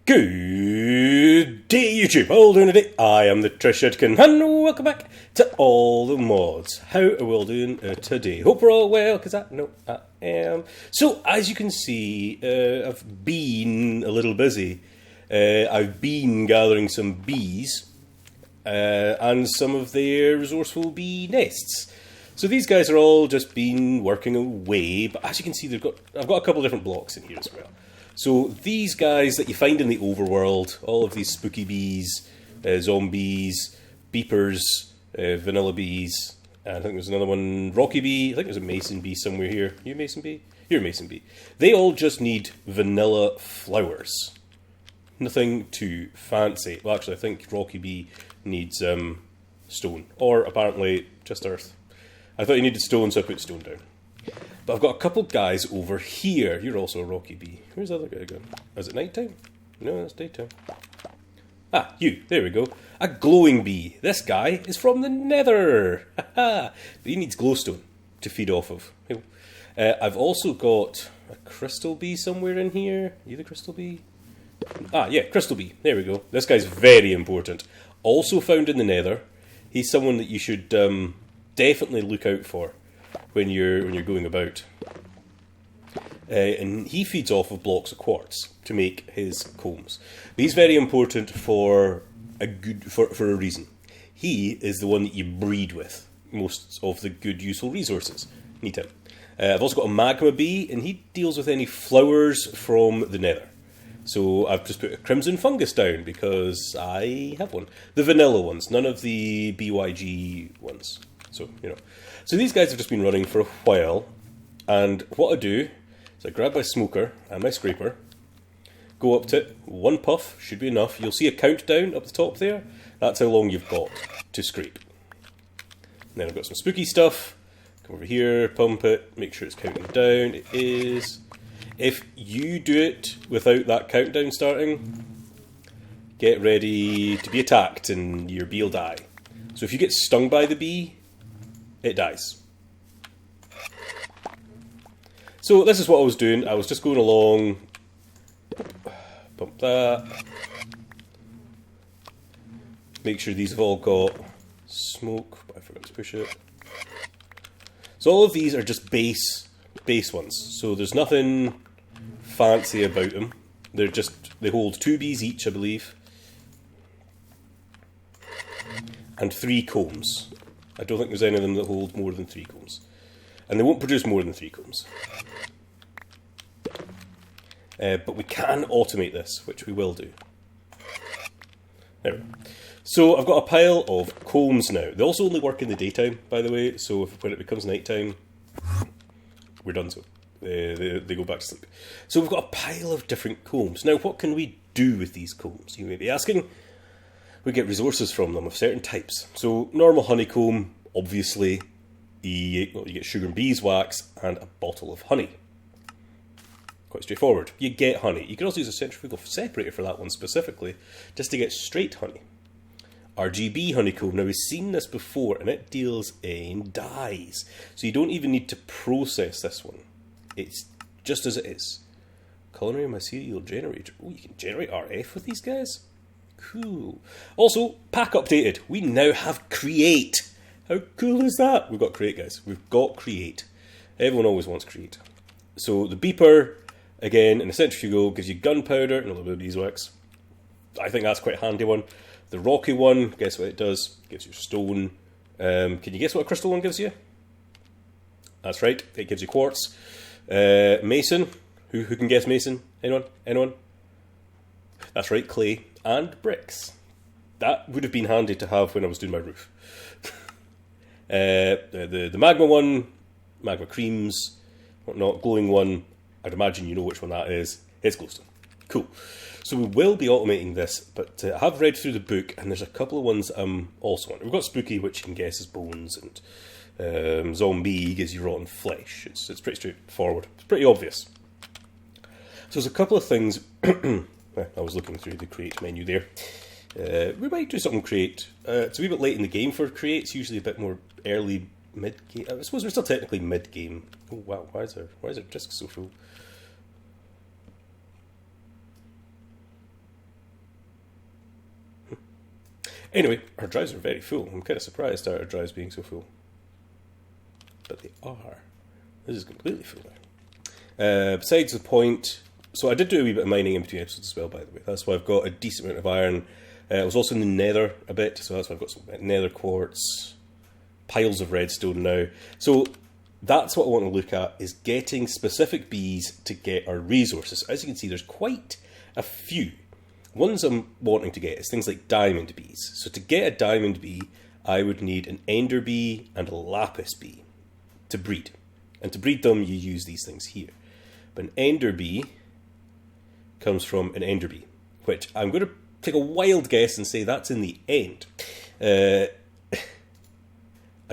Good day, YouTube. How are you doing today? I am the Trishitkin, and welcome back to All the Mods. How are we all doing today? Hope we're all well, because I know I am. So, as you can see, I've been a little busy. I've been gathering some bees and some of their resourceful bee nests. So these guys are all just been working away, but as you can see, I've got a couple of different blocks in here as well. So these guys that you find in the overworld, all of these spooky bees, zombies, beepers, vanilla bees, and I think there's another one, rocky bee, I think there's a mason bee somewhere here. You a mason bee? You're a mason bee. They all just need vanilla flowers. Nothing too fancy. Well, actually, I think rocky bee needs stone, or apparently just earth. I thought you needed stone, so I put stone down. But I've got a couple guys over here. You're also a rocky bee. Where's the other guy going? Is it night time? No, it's daytime. Ah, you. There we go. A glowing bee. This guy is from the nether. But he needs glowstone to feed off of. I've also got a crystal bee somewhere in here. Are you the crystal bee? Ah, yeah, crystal bee. There we go. This guy's very important. Also found in the nether. He's someone that you should definitely look out for when you're going about. And he feeds off of blocks of quartz to make his combs. But he's very important for a reason. He is the one that you breed with most of the good useful resources. Need him. I've also got a magma bee, and he deals with any flowers from the nether. So I've just put a crimson fungus down because I have one. The vanilla ones, none of the BYG ones. So, you know. So these guys have just been running for a while, and what I do is I grab my smoker and my scraper, go up to it, one puff should be enough. You'll see a countdown up the top there. That's how long you've got to scrape. And then I've got some spooky stuff. Come over here, pump it, make sure it's counting down. It is. If you do it without that countdown starting, get ready to be attacked and your bee will die. So if you get stung by the bee, it dies. So this is what I was doing. I was just going along. Pump that. Make sure these have all got smoke, but I forgot to push it. So all of these are just base ones. So there's nothing fancy about them. They hold 2 bees each, I believe. And 3 combs. I don't think there's any of them that hold more than 3 combs. And they won't produce more than 3 combs. But we can automate this, which we will do. There we go. So I've got a pile of combs now. They also only work in the daytime, by the way, so when it becomes nighttime, we're done so. They go back to sleep. So we've got a pile of different combs. Now, what can we do with these combs? You may be asking. We get resources from them of certain types. So normal honeycomb, obviously, you get sugar and beeswax and a bottle of honey. Quite straightforward. You get honey. You can also use a centrifugal separator for that one specifically, just to get straight honey. RGB honeycomb. Now we've seen this before, and it deals in dyes. So you don't even need to process this one. It's just as it is. Culinary material generator. Oh, you can generate RF with these guys? Cool. Also, pack updated. We now have create. How cool is that? We've got create, guys. We've got create. Everyone always wants create. So the beeper, again, in a centrifugal, gives you gunpowder and a little bit of beeswax. I think that's quite a handy one. The rocky one, guess what it does? It gives you stone. Can you guess what a crystal one gives you? That's right. It gives you quartz. Mason. Who can guess mason? Anyone? That's right, clay. And bricks. That would have been handy to have when I was doing my roof. The magma one, magma creams, whatnot, glowing one, I'd imagine you know which one that is. It's glowstone. Cool. So we will be automating this, but I have read through the book, and there's a couple of ones I'm also on. We've got spooky, which you can guess is bones, and zombie gives you rotten flesh. It's pretty straightforward. It's pretty obvious. So there's a couple of things. I was looking through the create menu there. We might do something create. It's a wee bit late in the game for create. It's usually a bit more early, mid-game. I suppose we're still technically mid-game. Oh wow, why is our disc so full? Anyway, our drives are very full. I'm kind of surprised at our drives being so full. But they are. This is completely full now. Besides the point, so I did do a wee bit of mining in between episodes as well, by the way. That's why I've got a decent amount of iron. I was also in the nether a bit, so that's why I've got some nether quartz, piles of redstone now. So that's what I want to look at, is getting specific bees to get our resources. As you can see, there's quite a few. Ones I'm wanting to get is things like diamond bees. So to get a diamond bee, I would need an ender bee and a lapis bee to breed. And to breed them, you use these things here. But an ender bee comes from an ender bee, which I'm going to take a wild guess and say that's in the end. I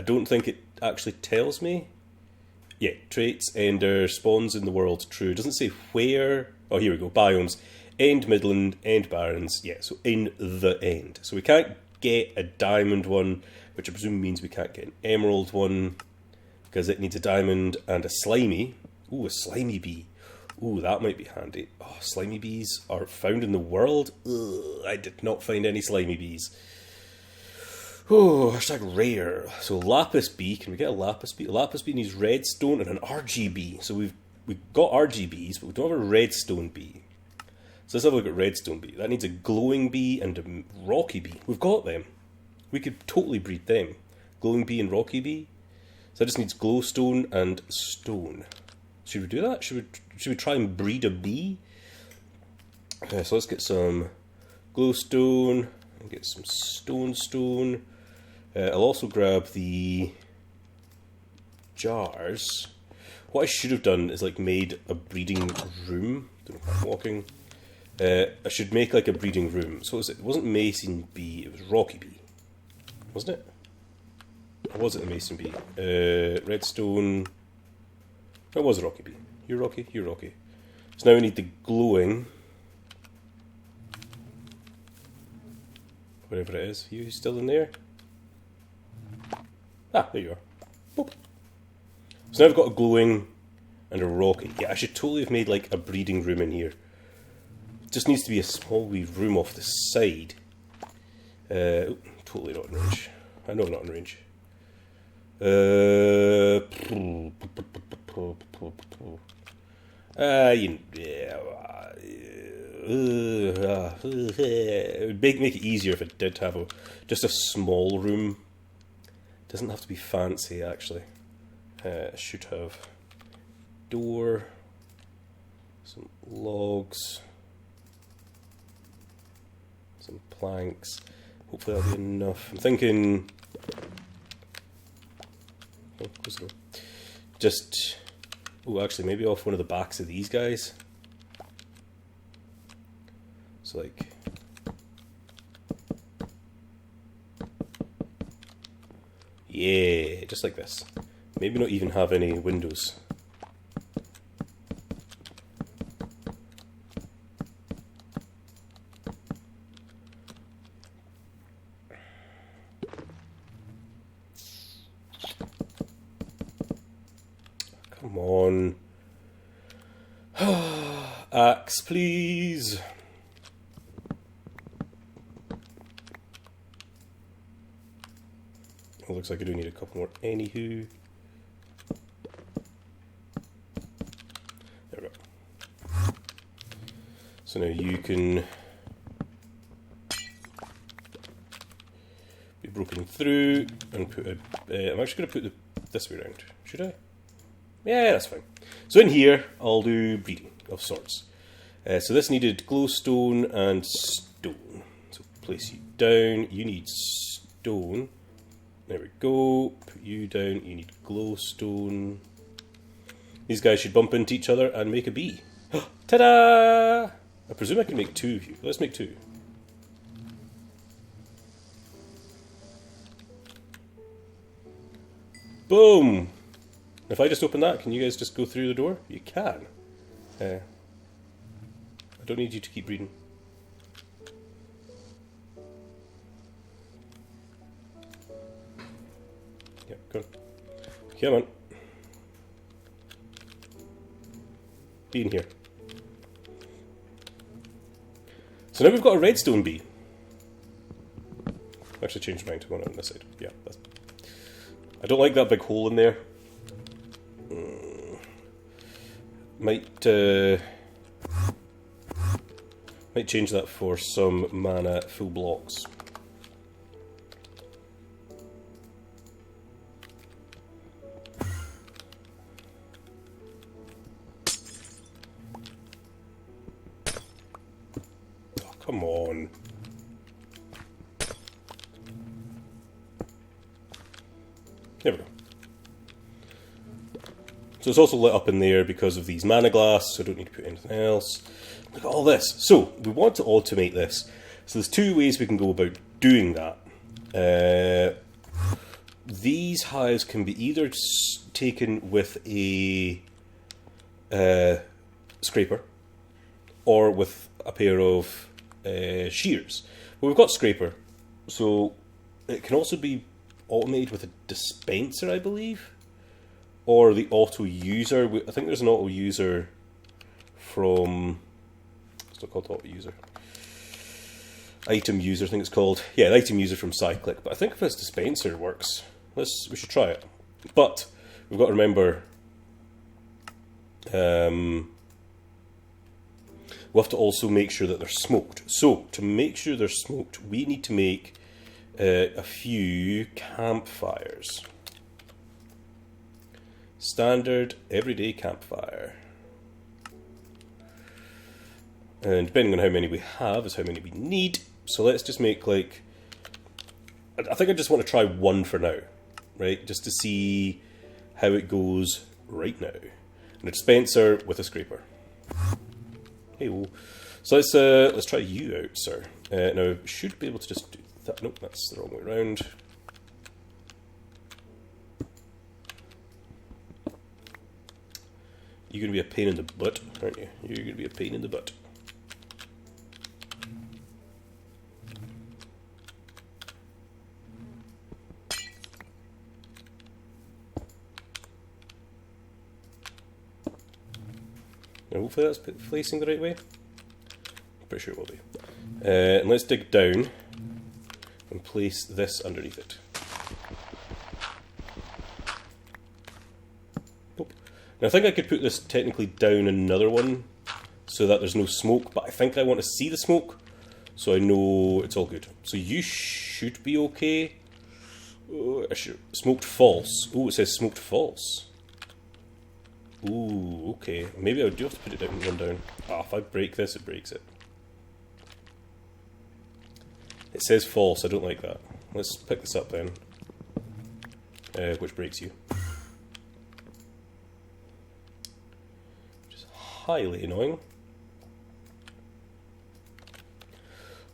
don't think it actually tells me. Yeah, traits, ender, spawns in the world, true. It doesn't say where. Oh, here we go, biomes. End, midland, end, barrens. Yeah, so in the end. So we can't get a diamond one, which I presume means we can't get an emerald one, because it needs a diamond and a slimy. Ooh, a slimy bee. Ooh, that might be handy. Oh, slimy bees are found in the world? Ugh, I did not find any slimy bees. Oh, hashtag rare. So lapis bee, can we get a lapis bee? A lapis bee needs redstone and an RGB. So we've got RGBs, but we don't have a redstone bee. So let's have a look at redstone bee. That needs a glowing bee and a rocky bee. We've got them. We could totally breed them. Glowing bee and rocky bee. So that just needs glowstone and stone. Should we do that? Should we try and breed a bee? So let's get some glowstone and get some stone. I'll also grab the jars. What I should have done is like made a breeding room. Don't know if I'm walking. I should make like a breeding room. So what was it? It wasn't mason bee. It was rocky bee, wasn't it? Or was it a mason bee? Redstone. It was a rocky bee. You're rocky. You're rocky. So now we need the glowing. Whatever it is. You still in there? Ah, there you are. Boop. So now I've got a glowing and a rocky. Yeah, I should totally have made like a breeding room in here. It just needs to be a small wee room off the side. Totally not in range. I know I'm not in range. It would make it easier if it did have just a small room. It doesn't have to be fancy, actually. Should have door, some logs, some planks. Hopefully that'll be enough. I'm thinking. Oh, close the door. Just. Oh, actually, maybe off one of the backs of these guys. So, like. Yeah, just like this. Maybe not even have any windows. Come on. Axe, please. It looks like I do need a couple more. Anywho. There we go. So now you can be broken through and put a. I'm actually going to put this way around. Should I? Yeah, that's fine. So in here, I'll do breeding of sorts. So this needed glowstone and stone. So place you down. You need stone. There we go. Put you down. You need glowstone. These guys should bump into each other and make a bee. Ta-da! I presume I can make two of you. Let's make two. Boom! If I just open that, can you guys just go through the door? You can. I don't need you to keep reading. Yeah, go on. Come on. Be in here. So now we've got a redstone bee. Actually changed my mind to one on this side. Yeah. I don't like that big hole in there. Might change that for some mana full blocks. Oh, come on. There we go. So it's also lit up in there because of these mana glass, so I don't need to put anything else. Look at all this. So, we want to automate this. So there's two ways we can go about doing that. These hives can be either taken with a scraper, or with a pair of shears. Well, we've got scraper, so it can also be automated with a dispenser, I believe. Or the auto user. I think there's an auto user from. It's not called auto user. Item user, I think it's called. Yeah, an item user from Cyclic. But I think if this dispenser works, we should try it. But we've got to remember. We'll have to also make sure that they're smoked. So to make sure they're smoked, we need to make a few campfires. Standard everyday campfire. And depending on how many we have is how many we need. So let's just make like... I think I just want to try one for now. Right? Just to see how it goes right now. And a dispenser with a scraper. Hey, oh. So let's try you out, sir. Now, should be able to just do that. Nope, that's the wrong way around. You're going to be a pain in the butt, aren't you? You're going to be a pain in the butt. Now hopefully that's facing the right way. I'm pretty sure it will be. And let's dig down and place this underneath it. Now I think I could put this technically down another one so that there's no smoke, but I think I want to see the smoke so I know it's all good. So you should be okay. Oh, smoked false. Oh, it says smoked false. Ooh, okay. Maybe I do have to put it down one down. Ah, if I break this, it breaks it. It says false, I don't like that. Let's pick this up then. Which breaks you. Highly annoying.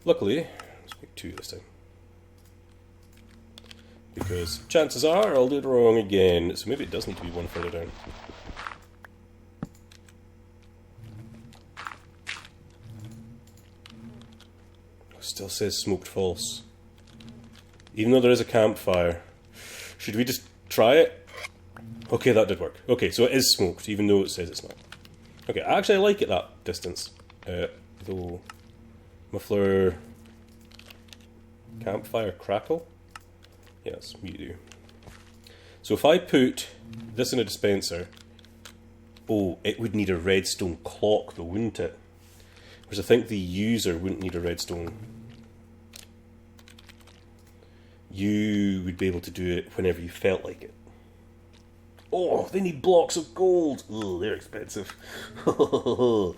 Luckily, let's make two this time. Because chances are I'll do it wrong again, so maybe it does need to be one further down. Still says smoked false. Even though there is a campfire. Should we just try it? Okay, that did work. Okay, so it is smoked, even though it says it's not. Okay, actually I like it that distance. Though, muffler, campfire crackle? Yes, you do. So if I put this in a dispenser, oh, it would need a redstone clock though, wouldn't it? Whereas I think the user wouldn't need a redstone. You would be able to do it whenever you felt like it. Oh, they need blocks of gold. Oh, they're expensive. Not going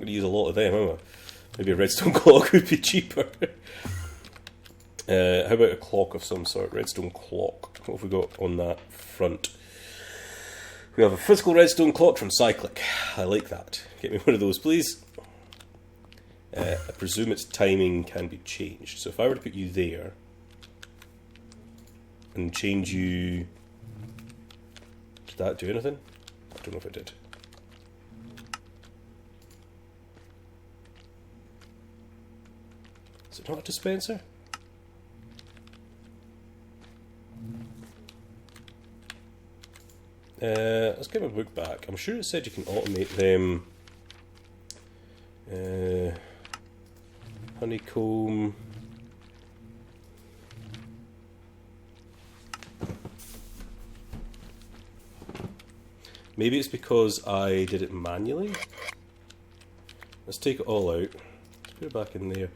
to use a lot of them, am I? Maybe a redstone clock would be cheaper. How about a clock of some sort? Redstone clock. What have we got on that front? We have a physical redstone clock from Cyclic. I like that. Get me one of those, please. I presume its timing can be changed. So if I were to put you there and change you... Did that do anything? I don't know if it did. Is it not a dispenser? Let's get my book back. I'm sure it said you can automate them. Honeycomb. Maybe it's because I did it manually. Let's take it all out. Let's put it back in there.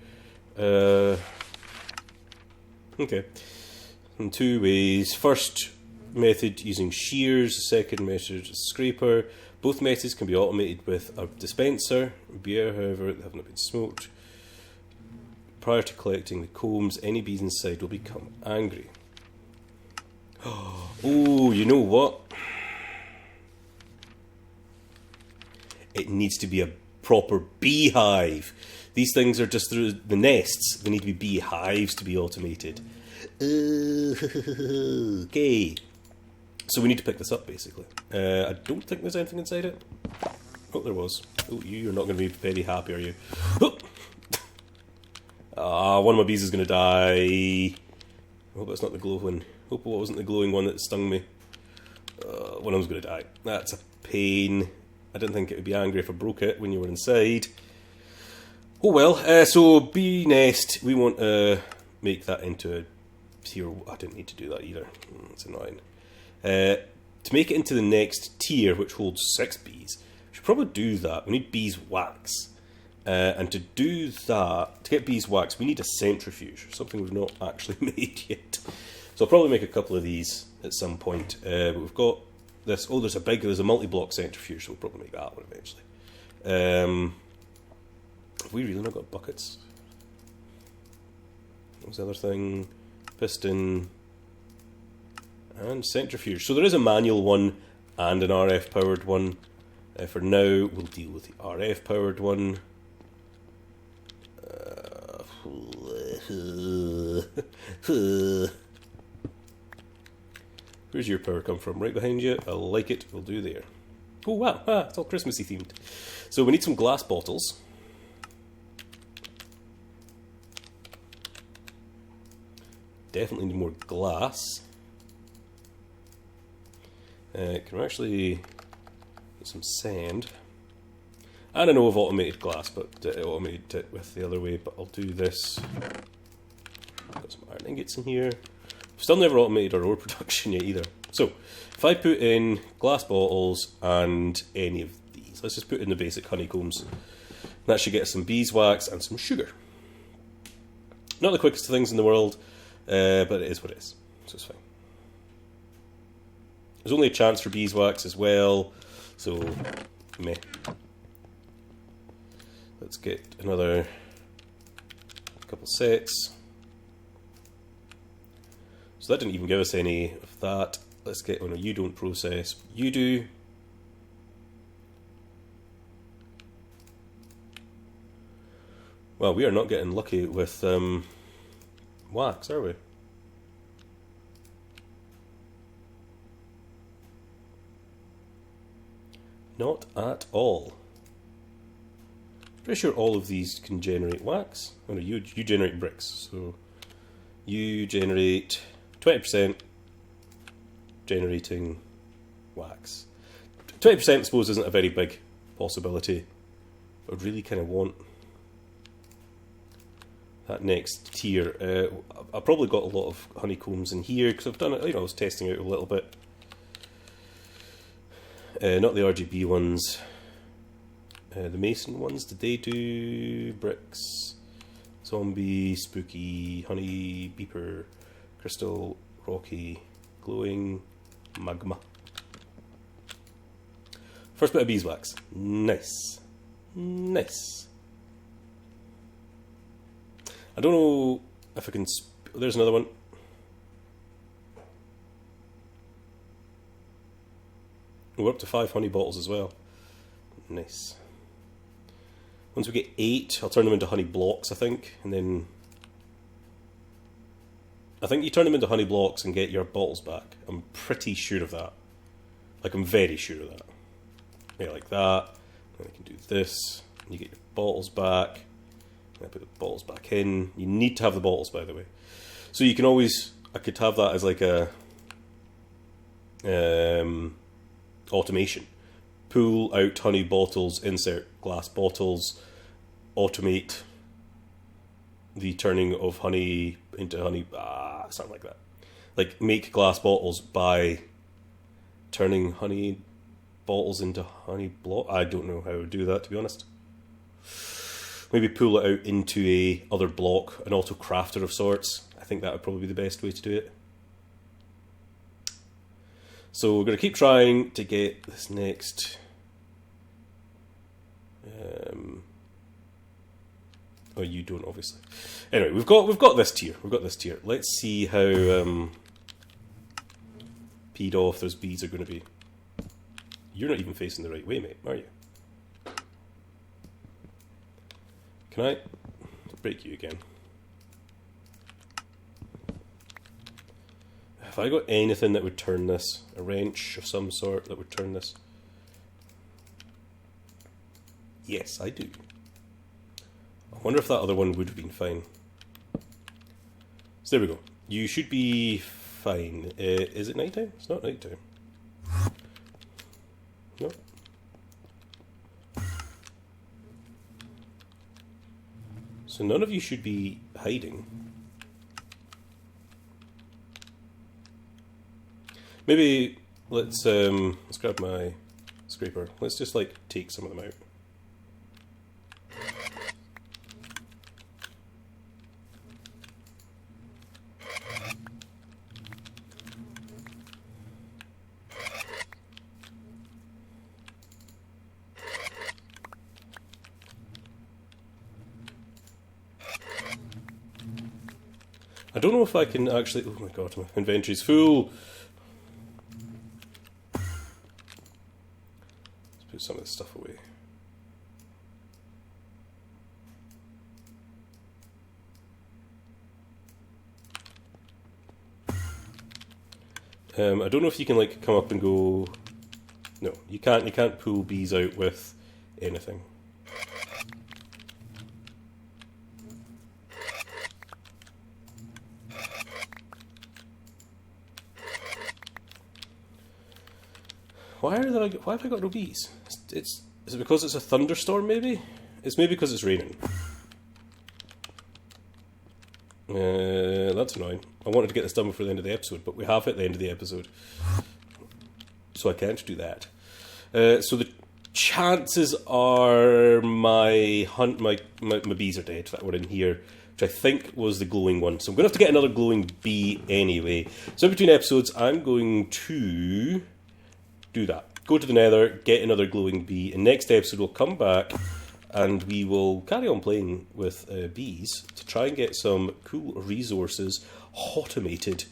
Okay. In two ways. First method using shears, second method scraper. Both methods can be automated with a dispenser. Beer, however, they have not been smoked. Prior to collecting the combs, any bees inside will become angry. Oh, you know what? It needs to be a proper beehive. These things are just through the nests. They need to be beehives to be automated. Okay. So we need to pick this up, basically. I don't think there's anything inside it. Oh, there was. Oh, you're not going to be very happy, are you? Oh! One of my bees is going to die. I hope it's not the glow one. Hope it wasn't the glowing one that stung me. One of them's going to die. That's a pain. I didn't think it would be angry if I broke it when you were inside. Oh well. So bee nest. We want to make that into a tier. I didn't need to do that either. It's annoying. To make it into the next tier, which holds 6 bees, we should probably do that. We need beeswax. And to do that, to get beeswax, we need a centrifuge, something we've not actually made yet. So I'll probably make a couple of these at some point. But we've got this. Oh, there's a multi-block centrifuge, so we'll probably make that one eventually. Have we really not got buckets? What was the other thing? Piston and centrifuge. So there is a manual one and an RF powered one. For now, we'll deal with the RF powered one. Where's your power come from? Right behind you. I like it. We'll do there. Oh wow, it's all Christmassy themed. So we need some glass bottles. Definitely need more glass. Can we actually get some sand? And I know I've automated glass, but automated it with the other way, but I'll do this. Got some iron ingots in here. Still never automated our ore production yet either. So, if I put in glass bottles and any of these, let's just put in the basic honeycombs. That should get us some beeswax and some sugar. Not the quickest things in the world, but it is what it is, so it's fine. There's only a chance for beeswax as well, so meh. Let's get another couple sets. So that didn't even give us any of that. Let's get, oh no, you don't process, you do. Well, we are not getting lucky with wax, are we? Not at all. Pretty sure all of these can generate wax. Oh no, you generate bricks, so you generate 20% generating wax. 20% I suppose isn't a very big possibility. I really kind of want that next tier. I've probably got a lot of honeycombs in here because I've done it, you know, I was testing out a little bit. Not the RGB ones. The mason ones, did they do bricks? Zombie, spooky, honey, beeper, crystal, rocky, glowing, magma. First bit of beeswax. Nice. Nice. I don't know if I can... There's another one. We're up to 5 honey bottles as well. Nice. Once we get 8, I'll turn them into honey blocks, I think, and then... I think you turn them into honey blocks and get your bottles back. I'm pretty sure of that. Like, I'm very sure of that. Yeah, like that. And I can do this, and you get your bottles back. And I put the bottles back in. You need to have the bottles, by the way. So you can always... I could have that as like a... automation. Pull out honey bottles, insert glass bottles, automate the turning of honey into honey, something like that. Like make glass bottles by turning honey bottles into honey block. I don't know how to do that, to be honest. Maybe pull it out into a other block, an auto crafter of sorts. I think that would probably be the best way to do it. So we're going to keep trying to get this next. Oh, you don't, obviously. Anyway, we've got this tier. We've got this tier. Let's see how peed off those bees are going to be. You're not even facing the right way, mate, are you? Can I break you again? Have I got anything that would turn this? A wrench of some sort that would turn this? Yes, I do. I wonder if that other one would have been fine. So there we go. You should be fine. Is it nighttime? It's not nighttime. No. So none of you should be hiding. Maybe let's grab my scraper. Let's just like take some of them out. I don't know if I can actually... Oh my god, my inventory's full! Let's put some of this stuff away. I don't know if you can like come up and go... No, you can't pull bees out with anything. Why have I got no bees? Is it because it's a thunderstorm, maybe? It's maybe because it's raining. That's annoying. I wanted to get this done before the end of the episode, but we have hit the end of the episode. So I can't do that. So the chances are my bees are dead that were in here, which I think was the glowing one. So I'm going to have to get another glowing bee anyway. So in between episodes, I'm going to... do that. Go to the nether, get another glowing bee, and next episode we'll come back and we will carry on playing with bees to try and get some cool resources automated.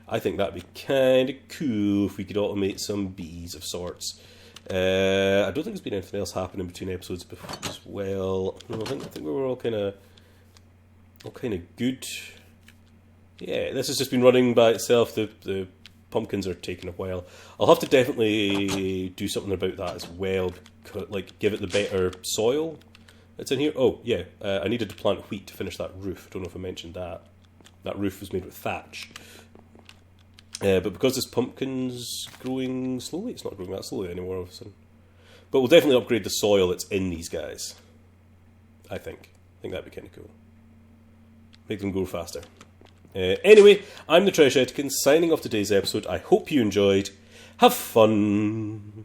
I think that'd be kind of cool if we could automate some bees of sorts. I don't think there's been anything else happening between episodes as well. No, I think we were all kind of good. Yeah, this has just been running by itself. The pumpkins are taking a while. I'll have to definitely do something about that as well, like give it the better soil that's in here. Oh yeah, I needed to plant wheat to finish that roof. I don't know if I mentioned that. That roof was made with thatch. But because this pumpkin's growing slowly, it's not growing that slowly anymore all of a sudden. But we'll definitely upgrade the soil that's in these guys. I think that'd be kind of cool. Make them grow faster. Anyway, I'm the Treasure Etkin, signing off today's episode. I hope you enjoyed. Have fun!